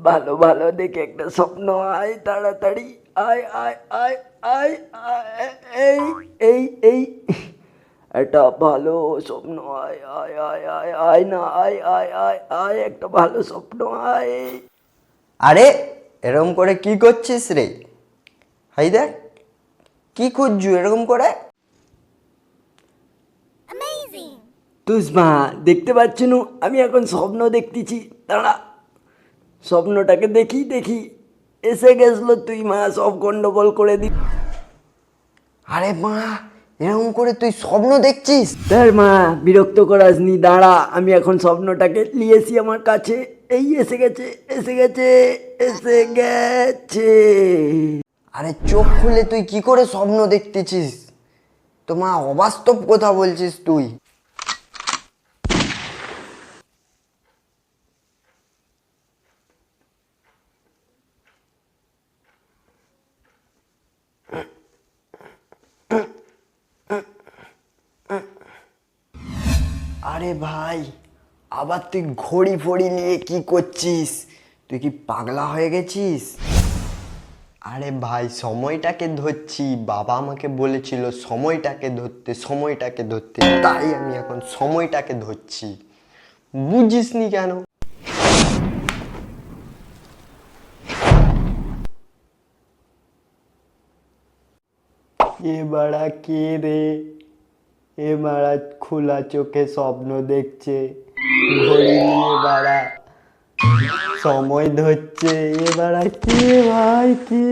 ভালো ভালো দেখে একটা স্বপ্ন আয়, তাড়াতাড়ি আয় আয় আয় আয় আয়, এই এই এই একটা ভালো স্বপ্ন আয় আয় আয় আয় আয় না, আয় আয় আয় আয়, একটা ভালো স্বপ্ন আয়। আরে এরকম করে কি করছিস রে? হাই দেখ, কি খুঁজছু এরকম করে? তুষমা দেখতে পাচ্ছ নু আমি এখন স্বপ্ন দেখতেছি, দাঁড়া স্বপ্নটাকে দেখি দেখি। এসে গেছলো তুই মা, সব গন্ডগোল করে দি। আরে মা, এরকম করে তুই স্বপ্ন দেখছিস? তার মা বিরক্ত করাসনি, দাঁড়া আমি এখন স্বপ্নটাকে নিয়েছি আমার কাছে। এই এসে গেছে এসে গেছে এসে গেছে। আরে চোখ খুলে তুই কি করে স্বপ্ন দেখতেছিস? তো মা, অবাস্তব কথা বলছিস তুই। আরে ভাই, আবার তুই ঘড়ি ফড়ি নিয়ে কি করছিস? তুই কি পাগলা হয়ে গেছিস? আরে ভাই, সময়টাকে ধরছি। বাবা আমাকে বলেছিল সময়টাকে ধরতে, সময়টাকে ধরতে, তাই আমি এখন সময়টাকে ধরছি। বুঝিসনি কেন? এ বাড়া কে রে? এ বাড়া খোলা চোখে স্বপ্ন দেখছে, ঘড়ি নিয়ে বাড়া সময় ধরছে। এ বাড়া কে ভাই, কে?